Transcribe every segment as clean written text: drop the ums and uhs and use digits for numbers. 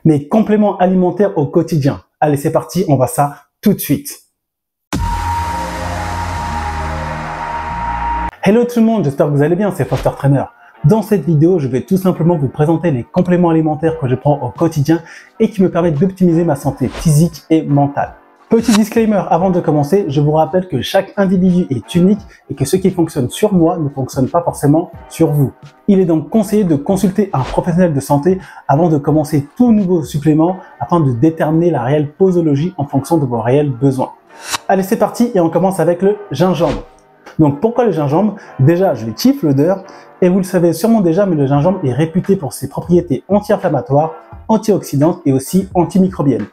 Mes compléments alimentaires au quotidien. Allez, c'est parti, on va ça tout de suite. Hello tout le monde, j'espère que vous allez bien, c'est Foster Trainer. Dans cette vidéo, je vais tout simplement vous présenter les compléments alimentaires que je prends au quotidien et qui me permettent d'optimiser ma santé physique et mentale. Petit disclaimer, avant de commencer, je vous rappelle que chaque individu est unique et que ce qui fonctionne sur moi ne fonctionne pas forcément sur vous. Il est donc conseillé de consulter un professionnel de santé avant de commencer tout nouveau supplément afin de déterminer la réelle posologie en fonction de vos réels besoins. Allez, c'est parti et on commence avec le gingembre. Donc pourquoi le gingembre? Déjà, je kiffe l'odeur et vous le savez sûrement déjà, mais le gingembre est réputé pour ses propriétés anti-inflammatoires, antioxydantes et aussi antimicrobiennes.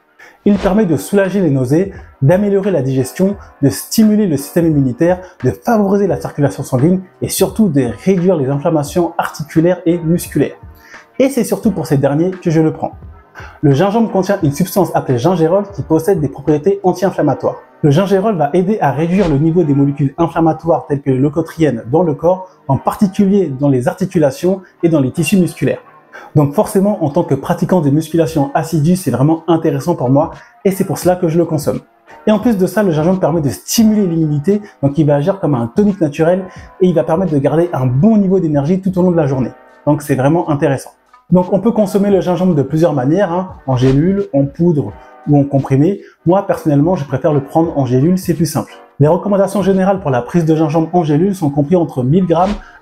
Il permet de soulager les nausées, d'améliorer la digestion, de stimuler le système immunitaire, de favoriser la circulation sanguine et surtout de réduire les inflammations articulaires et musculaires. Et c'est surtout pour ces derniers que je le prends. Le gingembre contient une substance appelée gingérol qui possède des propriétés anti-inflammatoires. Le gingérol va aider à réduire le niveau des molécules inflammatoires telles que les leucotriènes dans le corps, en particulier dans les articulations et dans les tissus musculaires. Donc forcément, en tant que pratiquant de musculation assidue, c'est vraiment intéressant pour moi et c'est pour cela que je le consomme. Et en plus de ça, le gingembre permet de stimuler l'immunité, donc il va agir comme un tonique naturel et il va permettre de garder un bon niveau d'énergie tout au long de la journée. Donc c'est vraiment intéressant. Donc on peut consommer le gingembre de plusieurs manières, en gélule, en poudre ou en comprimé. Moi personnellement, je préfère le prendre en gélule, c'est plus simple. Les recommandations générales pour la prise de gingembre en gélule sont comprises entre 1000 g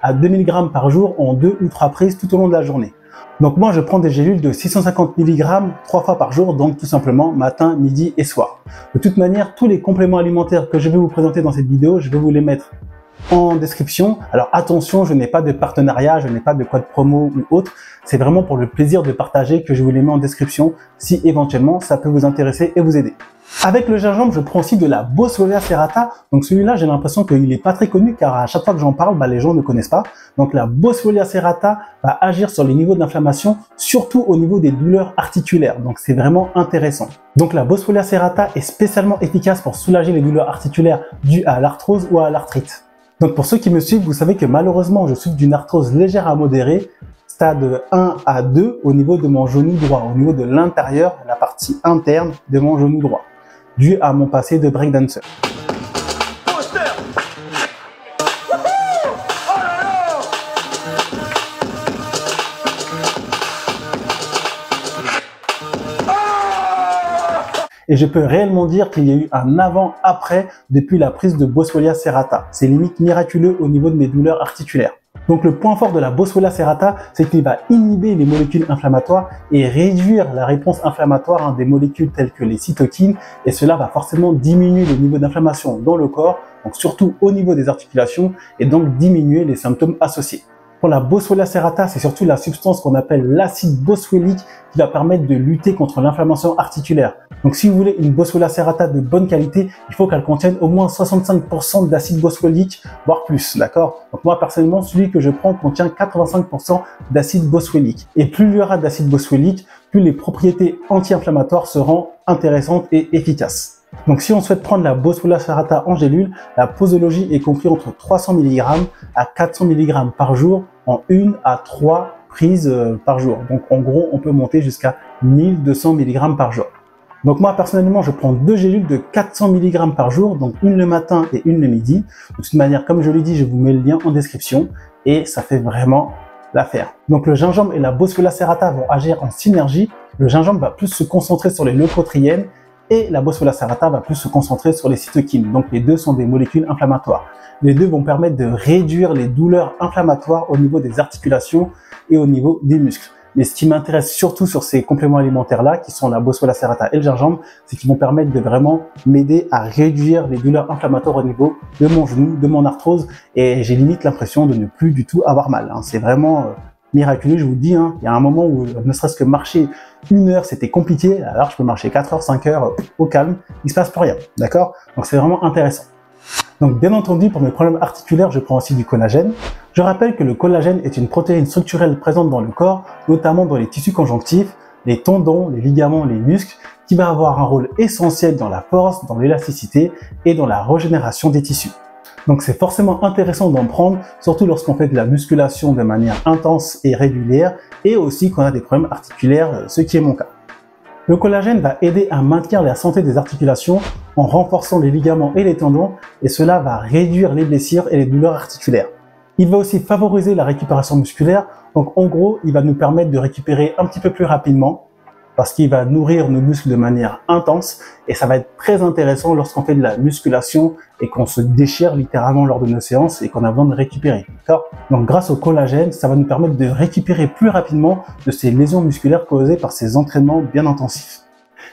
à 2000 g par jour en 2 ou 3 prises tout au long de la journée. Donc moi je prends des gélules de 650 mg 3 fois par jour, donc tout simplement matin, midi et soir. De toute manière, tous les compléments alimentaires que je vais vous présenter dans cette vidéo, je vais vous les mettre en description. Alors attention, je n'ai pas de partenariat, je n'ai pas de code promo ou autre. C'est vraiment pour le plaisir de partager que je vous les mets en description si éventuellement ça peut vous intéresser et vous aider. Avec le gingembre, je prends aussi de la Boswellia serrata. Donc celui-là, j'ai l'impression qu'il n'est pas très connu car à chaque fois que j'en parle, les gens ne connaissent pas. Donc la Boswellia serrata va agir sur les niveaux d'inflammation, surtout au niveau des douleurs articulaires. Donc c'est vraiment intéressant. Donc la Boswellia serrata est spécialement efficace pour soulager les douleurs articulaires dues à l'arthrose ou à l'arthrite. Donc pour ceux qui me suivent, vous savez que malheureusement, je souffre d'une arthrose légère à modérée, stade 1 à 2 au niveau de mon genou droit, au niveau de l'intérieur, la partie interne de mon genou droit, dû à mon passé de breakdancer. Et je peux réellement dire qu'il y a eu un avant-après depuis la prise de Boswellia serrata. C'est limite miraculeux au niveau de mes douleurs articulaires. Donc le point fort de la Boswellia serrata, c'est qu'il va inhiber les molécules inflammatoires et réduire la réponse inflammatoire des molécules telles que les cytokines, et cela va forcément diminuer le niveau d'inflammation dans le corps, donc surtout au niveau des articulations, et donc diminuer les symptômes associés. Pour la Boswellia serrata, c'est surtout la substance qu'on appelle l'acide boswellique qui va permettre de lutter contre l'inflammation articulaire. Donc si vous voulez une Boswellia serrata de bonne qualité, il faut qu'elle contienne au moins 65% d'acide boswellique, voire plus, d'accord? Donc moi personnellement, celui que je prends contient 85% d'acide boswellique. Et plus il y aura d'acide boswellique, plus les propriétés anti-inflammatoires seront intéressantes et efficaces. Donc si on souhaite prendre la Boswellia serrata en gélule, la posologie est comprise entre 300 mg à 400 mg par jour en 1 à 3 prises par jour. Donc en gros, on peut monter jusqu'à 1200 mg par jour. Donc moi personnellement, je prends 2 gélules de 400 mg par jour, donc une le matin et une le midi. De toute manière, comme je l'ai dit, je vous mets le lien en description et ça fait vraiment l'affaire. Donc le gingembre et la Boswellia serrata vont agir en synergie. Le gingembre va plus se concentrer sur les leucotriènes et la Boswellia serrata va plus se concentrer sur les cytokines. Donc les deux sont des molécules inflammatoires. Les deux vont permettre de réduire les douleurs inflammatoires au niveau des articulations et au niveau des muscles. Mais ce qui m'intéresse surtout sur ces compléments alimentaires-là, qui sont la Boswellia serrata et le gingembre, c'est qu'ils vont permettre de vraiment m'aider à réduire les douleurs inflammatoires au niveau de mon genou, de mon arthrose, et j'ai limite l'impression de ne plus du tout avoir mal. C'est vraiment miraculeux, je vous dis. Il y a un moment où ne serait-ce que marcher 1 heure, c'était compliqué. Alors je peux marcher 4 heures, 5 heures au calme, il se passe plus rien, d'accord? Donc c'est vraiment intéressant. Donc bien entendu, pour mes problèmes articulaires, je prends aussi du collagène. Je rappelle que le collagène est une protéine structurelle présente dans le corps, notamment dans les tissus conjonctifs, les tendons, les ligaments, les muscles, qui va avoir un rôle essentiel dans la force, dans l'élasticité et dans la régénération des tissus. Donc c'est forcément intéressant d'en prendre, surtout lorsqu'on fait de la musculation de manière intense et régulière, et aussi quand on a des problèmes articulaires, ce qui est mon cas. Le collagène va aider à maintenir la santé des articulations en renforçant les ligaments et les tendons, et cela va réduire les blessures et les douleurs articulaires. Il va aussi favoriser la récupération musculaire, donc en gros, il va nous permettre de récupérer un petit peu plus rapidement, parce qu'il va nourrir nos muscles de manière intense, et ça va être très intéressant lorsqu'on fait de la musculation et qu'on se déchire littéralement lors de nos séances et qu'on a besoin de récupérer. D'accord ? Donc grâce au collagène, ça va nous permettre de récupérer plus rapidement de ces lésions musculaires causées par ces entraînements bien intensifs.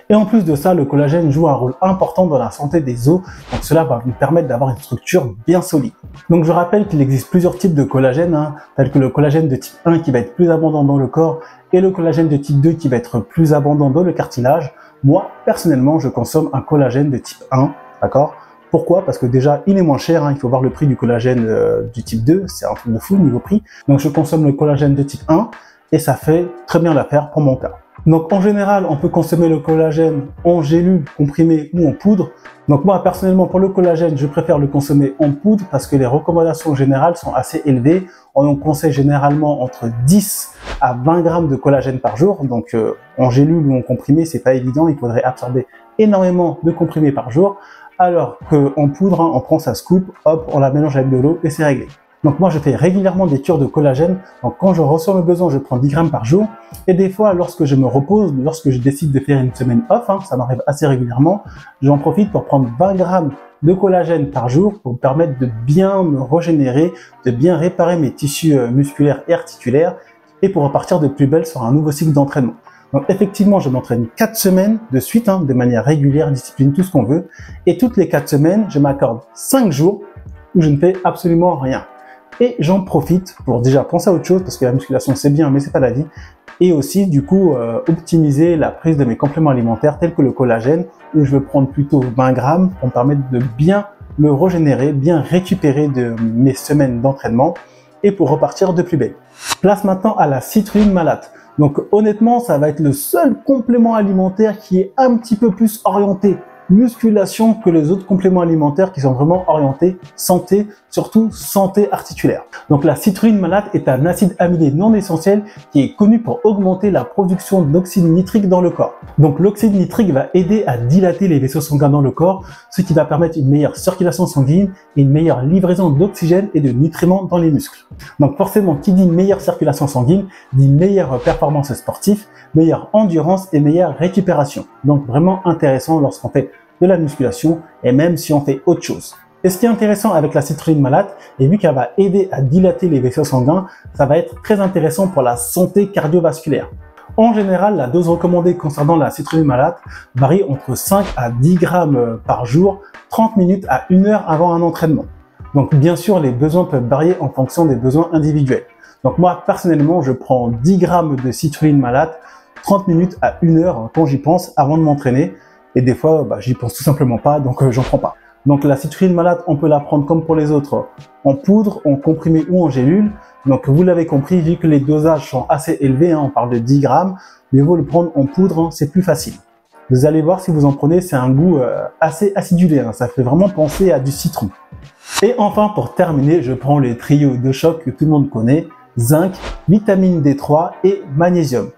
Et en plus de ça, le collagène joue un rôle important dans la santé des os, donc cela va nous permettre d'avoir une structure bien solide. Donc je rappelle qu'il existe plusieurs types de collagène, tels que le collagène de type 1 qui va être plus abondant dans le corps et le collagène de type 2 qui va être plus abondant dans le cartilage. Moi, personnellement, je consomme un collagène de type 1, d'accord ? Pourquoi ? Parce que déjà, il est moins cher, il faut voir le prix du collagène du type 2, c'est un truc de fou niveau prix. Donc je consomme le collagène de type 1 et ça fait très bien l'affaire pour mon cas. Donc en général, on peut consommer le collagène en gélule, comprimé ou en poudre. Donc moi personnellement pour le collagène, je préfère le consommer en poudre parce que les recommandations générales sont assez élevées. On conseille généralement entre 10 à 20 grammes de collagène par jour. Donc en gélule ou en comprimé, c'est pas évident, il faudrait absorber énormément de comprimés par jour. Alors qu'en poudre, on prend sa scoop, hop, on la mélange avec de l'eau et c'est réglé. Donc moi je fais régulièrement des cures de collagène, donc quand je ressens le besoin je prends 10 grammes par jour, et des fois lorsque je me repose, lorsque je décide de faire une semaine off, ça m'arrive assez régulièrement, j'en profite pour prendre 20 grammes de collagène par jour pour me permettre de bien me régénérer, de bien réparer mes tissus musculaires et articulaires, et pour repartir de plus belle sur un nouveau cycle d'entraînement. Donc effectivement, je m'entraîne 4 semaines de suite, de manière régulière, discipline, tout ce qu'on veut, et toutes les 4 semaines, je m'accorde 5 jours où je ne fais absolument rien. Et j'en profite pour déjà penser à autre chose, parce que la musculation c'est bien, mais c'est pas la vie. Et aussi, du coup, optimiser la prise de mes compléments alimentaires, tels que le collagène, où je vais prendre plutôt 20 grammes pour me permettre de bien me régénérer, bien récupérer de mes semaines d'entraînement, et pour repartir de plus belle. Place maintenant à la citrulline malate. Donc honnêtement, ça va être le seul complément alimentaire qui est un petit peu plus orienté musculation que les autres compléments alimentaires qui sont vraiment orientés santé, surtout santé articulaire. Donc la citrulline malate est un acide aminé non essentiel qui est connu pour augmenter la production d'oxyde nitrique dans le corps. Donc l'oxyde nitrique va aider à dilater les vaisseaux sanguins dans le corps, ce qui va permettre une meilleure circulation sanguine et une meilleure livraison d'oxygène et de nutriments dans les muscles. Donc forcément, qui dit meilleure circulation sanguine, dit meilleure performance sportive, meilleure endurance et meilleure récupération. Donc vraiment intéressant lorsqu'on fait de la musculation et même si on fait autre chose. Et ce qui est intéressant avec la citrulline malate, et vu qu'elle va aider à dilater les vaisseaux sanguins, ça va être très intéressant pour la santé cardiovasculaire. En général, la dose recommandée concernant la citrulline malate varie entre 5 à 10 grammes par jour, 30 minutes à 1 heure avant un entraînement. Donc bien sûr, les besoins peuvent varier en fonction des besoins individuels. Donc moi, personnellement, je prends 10 grammes de citrulline malate, 30 minutes à 1 heure quand j'y pense avant de m'entraîner. Et des fois, j'y pense tout simplement pas, donc j'en prends pas. Donc la citrulline malate, on peut la prendre comme pour les autres, en poudre, en comprimé ou en gélule. Donc vous l'avez compris, vu que les dosages sont assez élevés, on parle de 10 grammes, mieux vaut le prendre en poudre, c'est plus facile. Vous allez voir, si vous en prenez, c'est un goût assez acidulé, ça fait vraiment penser à du citron. Et enfin, pour terminer, je prends les trios de choc que tout le monde connaît, zinc, vitamine D3 et magnésium.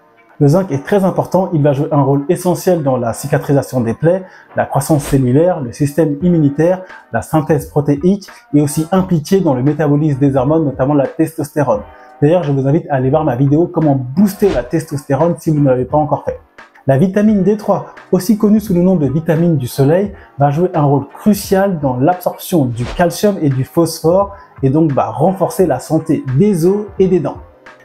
Le zinc est très important, il va jouer un rôle essentiel dans la cicatrisation des plaies, la croissance cellulaire, le système immunitaire, la synthèse protéique et aussi impliqué dans le métabolisme des hormones, notamment la testostérone. D'ailleurs, je vous invite à aller voir ma vidéo « Comment booster la testostérone » si vous ne l'avez pas encore fait. La vitamine D3, aussi connue sous le nom de vitamine du soleil, va jouer un rôle crucial dans l'absorption du calcium et du phosphore et donc va renforcer la santé des os et des dents.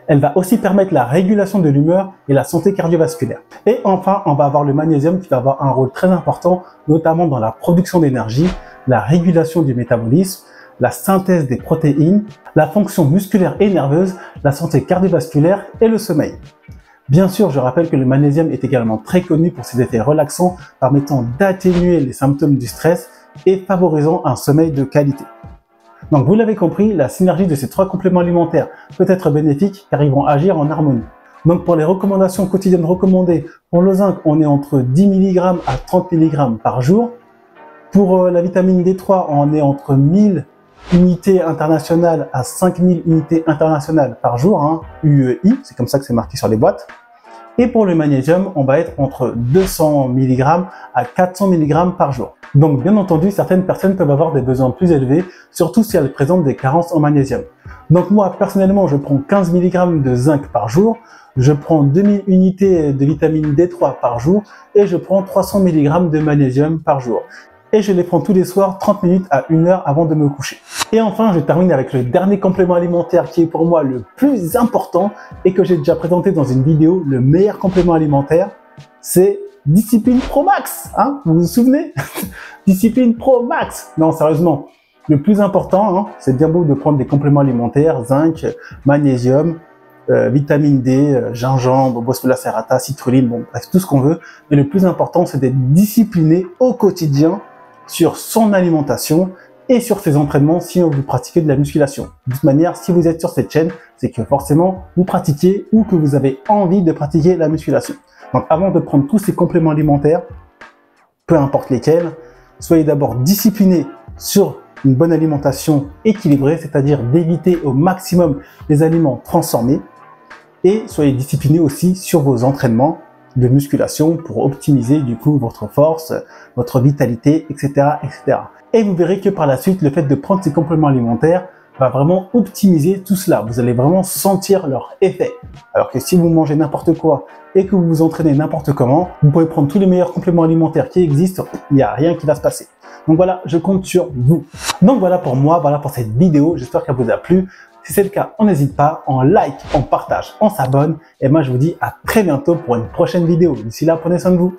Elle va aussi permettre la régulation de l'humeur et la santé cardiovasculaire. Et enfin, on va avoir le magnésium qui va avoir un rôle très important, notamment dans la production d'énergie, la régulation du métabolisme, la synthèse des protéines, la fonction musculaire et nerveuse, la santé cardiovasculaire et le sommeil. Bien sûr, je rappelle que le magnésium est également très connu pour ses effets relaxants, permettant d'atténuer les symptômes du stress et favorisant un sommeil de qualité. Donc vous l'avez compris, la synergie de ces 3 compléments alimentaires peut être bénéfique car ils vont agir en harmonie. Donc pour les recommandations quotidiennes recommandées, pour le zinc, on est entre 10 mg à 30 mg par jour. Pour la vitamine D3, on est entre 1000 unités internationales à 5000 unités internationales par jour, UEI, c'est comme ça que c'est marqué sur les boîtes. Et pour le magnésium, on va être entre 200 mg à 400 mg par jour. Donc bien entendu, certaines personnes peuvent avoir des besoins plus élevés, surtout si elles présentent des carences en magnésium. Donc moi, personnellement, je prends 15 mg de zinc par jour, je prends 2000 unités de vitamine D3 par jour et je prends 300 mg de magnésium par jour. Et je les prends tous les soirs 30 minutes à 1 heure avant de me coucher. Et enfin, je termine avec le dernier complément alimentaire qui est pour moi le plus important et que j'ai déjà présenté dans une vidéo, le meilleur complément alimentaire, c'est Discipline Pro Max. Hein, vous vous souvenez? Discipline Pro Max. Non, sérieusement, le plus important, hein, c'est bien beau de prendre des compléments alimentaires, zinc, magnésium, vitamine D, gingembre, Boswellia serrata, citrulline, bon, bref, tout ce qu'on veut. Mais le plus important, c'est d'être discipliné au quotidien sur son alimentation et sur ses entraînements si vous pratiquez de la musculation. De toute manière, si vous êtes sur cette chaîne, c'est que forcément vous pratiquez ou que vous avez envie de pratiquer la musculation. Donc avant de prendre tous ces compléments alimentaires, peu importe lesquels, soyez d'abord discipliné sur une bonne alimentation équilibrée, c'est-à-dire d'éviter au maximum les aliments transformés, et soyez discipliné aussi sur vos entraînements de musculation pour optimiser du coup votre force, votre vitalité, etc., etc. Et vous verrez que par la suite, le fait de prendre ces compléments alimentaires va vraiment optimiser tout cela. Vous allez vraiment sentir leur effet. Alors que si vous mangez n'importe quoi et que vous vous entraînez n'importe comment, vous pouvez prendre tous les meilleurs compléments alimentaires qui existent, il n'y a rien qui va se passer. Donc voilà, je compte sur vous. Donc voilà pour moi, voilà pour cette vidéo. J'espère qu'elle vous a plu. Si c'est le cas, on n'hésite pas, on like, on partage, on s'abonne. Et moi, je vous dis à très bientôt pour une prochaine vidéo. D'ici là, prenez soin de vous.